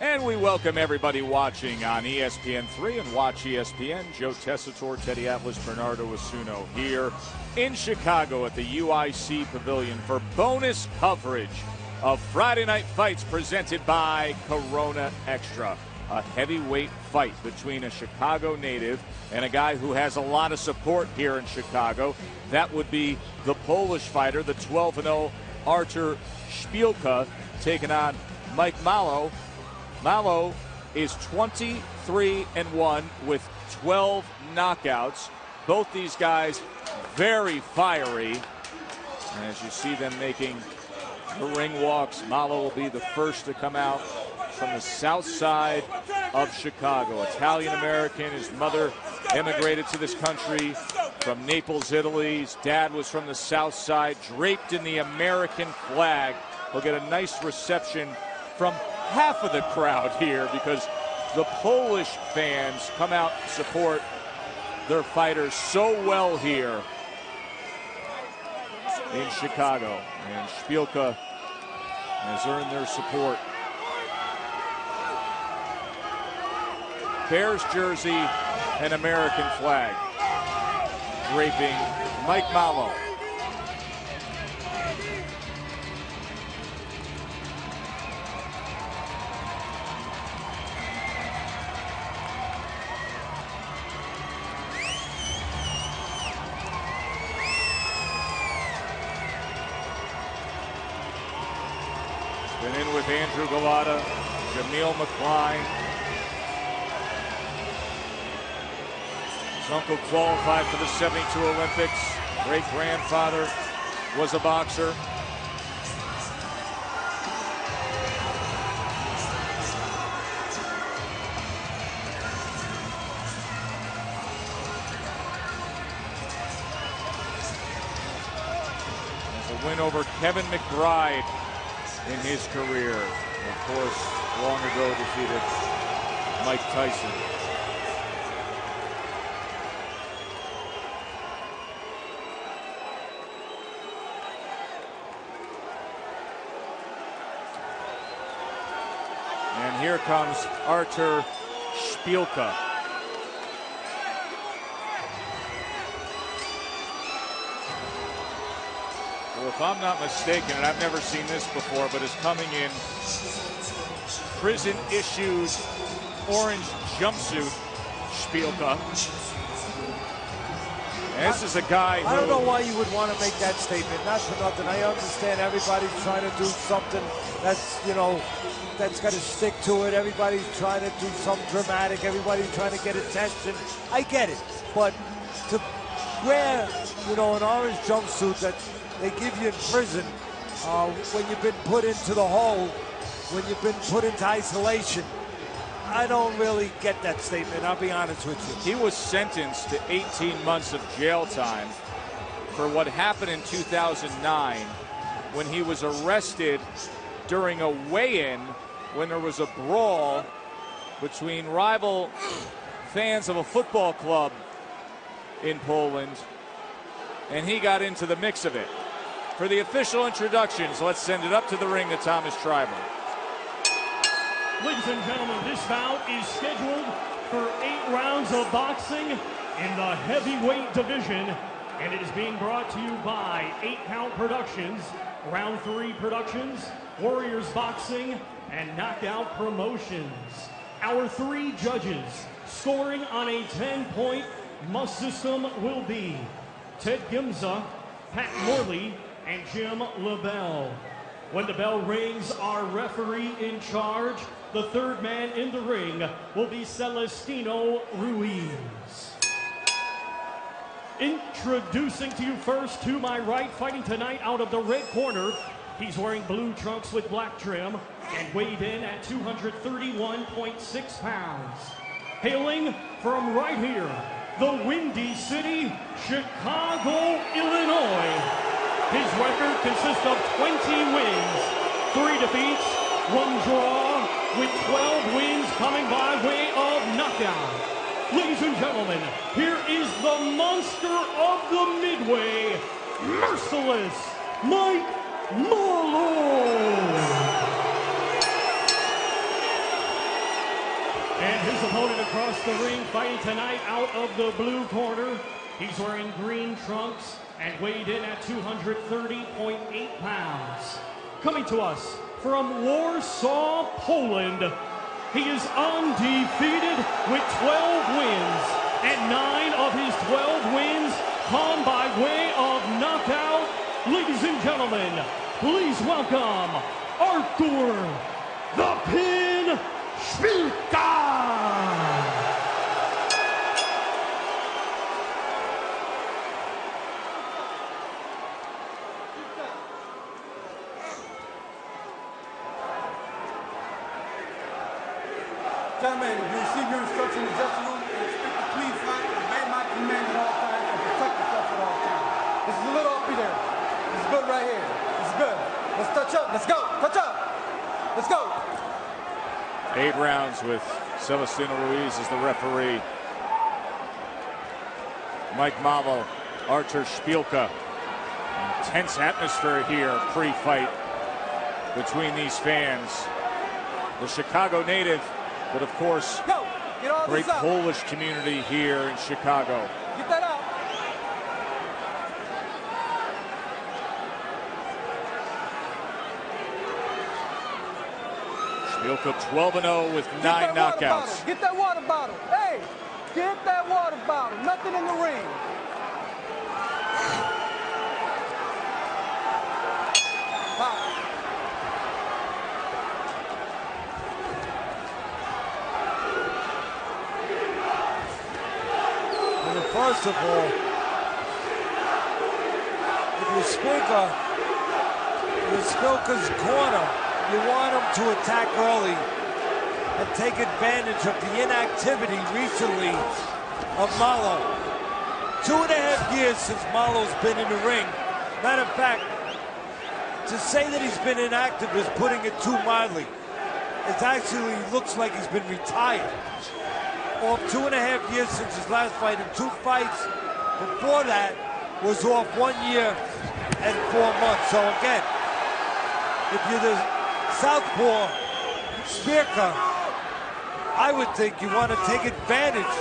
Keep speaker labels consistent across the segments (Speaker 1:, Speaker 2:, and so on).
Speaker 1: And we welcome everybody watching on ESPN3 and Watch ESPN. Joe Tessitore, Teddy Atlas, Bernardo Asuno here in Chicago at the UIC Pavilion for bonus coverage of Friday Night Fights presented by Corona Extra. A heavyweight fight between a Chicago native and a guy who has a lot of support here in Chicago. That would be the Polish fighter, the 12-0 Artur Szpilka, taking on Mike Malo. Malo is 23-1 with 12 knockouts. Both these guys very fiery. And as you see them making the ring walks, Malo will be the first to come out from the south side of Chicago. Italian-American. His mother immigrated to this country from Naples, Italy. His dad was from the south side, draped in the American flag. He'll get a nice reception from half of the crowd here because the Polish fans come out to support their fighters so well here in Chicago. And Szpilka has earned their support. Bears jersey and American flag draping Mike Malo. Been in with Andrew Galata, Jamil McCline. His uncle qualified for the 72 Olympics. Great-grandfather was a boxer. There's a win over Kevin McBride in his career. And of course, long ago defeated Mike Tyson. And here comes Artur Szpilka. Well, if I'm not mistaken, and I've never seen this before, but is coming in prison-issued orange jumpsuit, Szpilka. And this is a guy who...
Speaker 2: I don't know why you would want to make that statement. Not for nothing. I understand everybody's trying to do something that's, you know, that's got to stick to it. Everybody's trying to do something dramatic. Everybody's trying to get attention. I get it. But to wear, you know, an orange jumpsuit that they give you in prison when you've been put into the hole, when you've been put into isolation, I don't really get that statement, I'll be honest with you.
Speaker 1: He was sentenced to 18 months of jail time for what happened in 2009 when he was arrested during a weigh-in when there was a brawl between rival fans of a football club in Poland, and he got into the mix of it. For the official introductions, let's send it up to the ring to Thomas Tribal.
Speaker 3: Ladies and gentlemen, this bout is scheduled for 8 rounds of boxing in the heavyweight division, and it is being brought to you by 8 Count Productions, Round 3 Productions, Warriors Boxing, and Knockout Promotions. Our 3 judges scoring on a 10-point must system will be Ted Gimza, Pat Morley, and Jim LaBelle. When the bell rings, our referee in charge, the 3rd man in the ring, will be Celestino Ruiz. Introducing to you first, to my right, fighting tonight out of the red corner, he's wearing blue trunks with black trim and weighed in at 231.6 pounds. Hailing from right here, the Windy City, Chicago, Illinois. His record consists of 20 wins, 3 defeats, 1 draw, with 12 wins coming by way of knockout. Ladies and gentlemen, here is the monster of the Midway, Merciless Mike Malo. across the ring, fighting tonight out of the blue corner. He's wearing green trunks and weighed in at 230.8 pounds. Coming to us from Warsaw, Poland, he is undefeated with 12 wins, and 9 of his 12 wins come by way of knockout. Ladies and gentlemen, please welcome Artur, the Pin Szpilka!
Speaker 4: Gentlemen, you receive your instructions in the dressing room and expect to please fight, obey my command at all times, and protect yourself at all times. This is a little uppy there. This is good right here. This is good. Let's touch up. Let's go. Touch up. Let's go.
Speaker 1: 8 rounds with Celestino Ruiz as the referee. Mike Mavo, Artur Szpilka. Intense atmosphere here pre-fight between these fans. The Chicago native, but of course, great Polish community here in Chicago.
Speaker 4: Get that out.
Speaker 1: Szpilka 12-0 with 9 knockouts.
Speaker 4: Get that water bottle. Hey, get that water bottle. Nothing in the ring.
Speaker 2: First of all, if you're Szpilka's corner, you want him to attack early and take advantage of the inactivity recently of Malo. 2.5 years since Malo's been in the ring. Matter of fact, to say that he's been inactive is putting it too mildly. It actually looks like he's been retired. Off 2.5 years since his last fight, and 2 fights before that was off 1 year and 4 months. So again, if you're the southpaw Szpilka, I would think you want to take advantage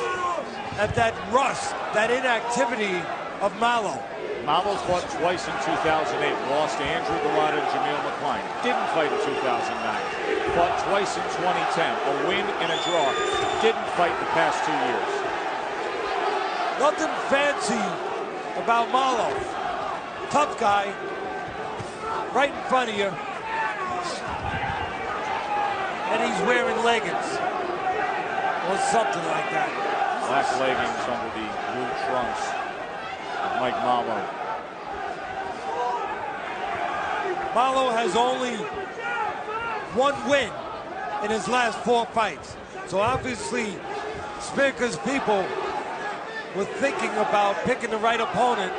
Speaker 2: of that rust, that inactivity of Malo.
Speaker 1: Malo's fought twice in 2008, lost to Andrew Golota and Jamil McCline. Didn't fight in 2009. Fought twice in 2010, a win and a draw. Didn't fight the past 2 years.
Speaker 2: Nothing fancy about Malo. Tough guy, right in front of you. And he's wearing leggings, or something like that.
Speaker 1: Black leggings under the blue trunks of Mike Malo.
Speaker 2: Malo has only 1 win in his last 4 fights. So obviously, Szpilka's people were thinking about picking the right opponent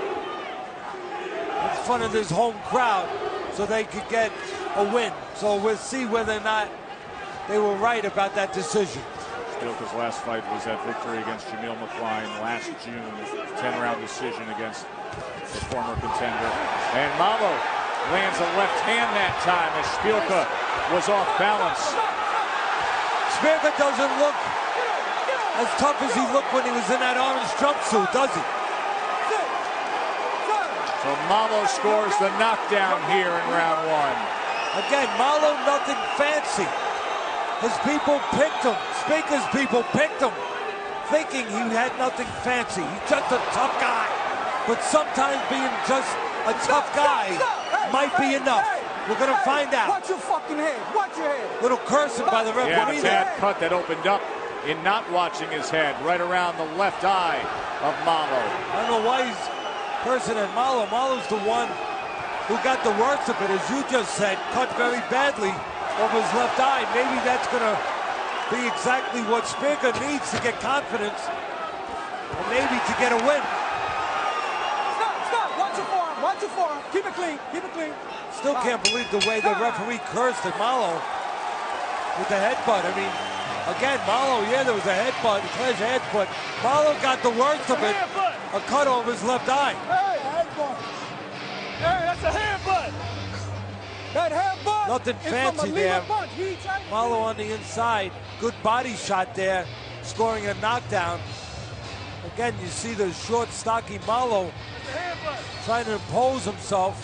Speaker 2: in front of this home crowd so they could get a win. So we'll see whether or not they were right about that decision.
Speaker 1: Szpilka's last fight was that victory against Jamil McCline last June, 10-round decision against the former contender. And Malo lands a left hand that time as Szpilka was off balance.
Speaker 2: Szpilka doesn't look as tough as he looked when he was in that orange jumpsuit, does he?
Speaker 1: So Malo scores the knockdown here in round 1.
Speaker 2: Again, Malo, nothing fancy. His people picked him. Szpilka's people picked him, thinking he had nothing fancy. He's just a tough guy. But sometimes being just a tough guy might be enough. We're going to find out.
Speaker 4: Watch your fucking head. Watch your head.
Speaker 2: Little cursing by the referee.
Speaker 1: Yeah, bad cut that opened up in not watching his head, right around the left eye of Malo.
Speaker 2: I don't know why he's cursing at Malo. Malo's the one who got the worst of it, as you just said, cut very badly over his left eye. Maybe that's going to be exactly what Szpilka needs to get confidence, and maybe to get a win.
Speaker 4: Stop. Watch your forearm. Watch your forearm. Keep it clean. Keep it clean.
Speaker 2: Still can't believe the way the referee cursed at Malo with the headbutt. I mean, again, Malo, yeah, there was a headbutt, a pleasure headbutt. Malo got the worst of it, a cut over his left eye.
Speaker 4: Hey, headbutt. Hey, that's a headbutt. That headbutt.
Speaker 2: Nothing fancy there. Malo on the inside. Good body shot there. scoring a knockdown. Again, you see the short, stocky Malo trying to impose himself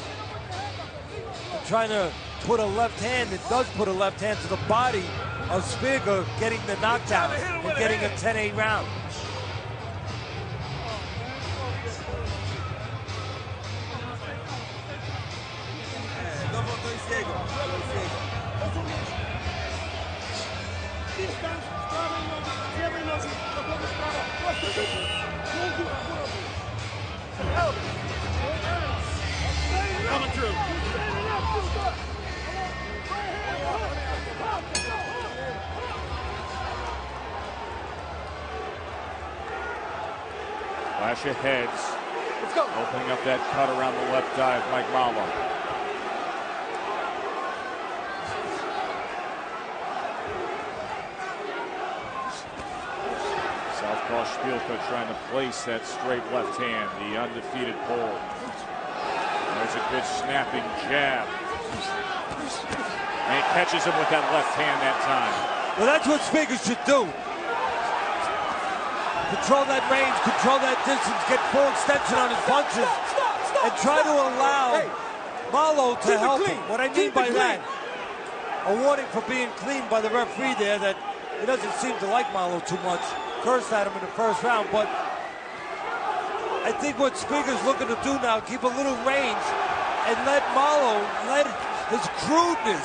Speaker 2: and trying to put a left hand. It does put a left hand to the body of Szpilka, getting the knockdown and getting a 10-8 round.
Speaker 3: Coming through.
Speaker 1: Flash of heads.
Speaker 4: Let's go.
Speaker 1: Opening up that cut around the left eye of Mike Malo. Southpaw Szpilka trying to place that straight left hand, the undefeated Pole. There's a good snapping jab. And he catches him with that left hand that time.
Speaker 2: Well, that's what Szpilka should do. Control that range, control that distance, get full extension on his punches, and try to allow Malo to help him. What I mean by that, a warning for being clean by the referee there, that he doesn't seem to like Malo too much. Cursed at him in the first round, but I think what Szpilka's looking to do now, keep a little range and let Malo, let his crudeness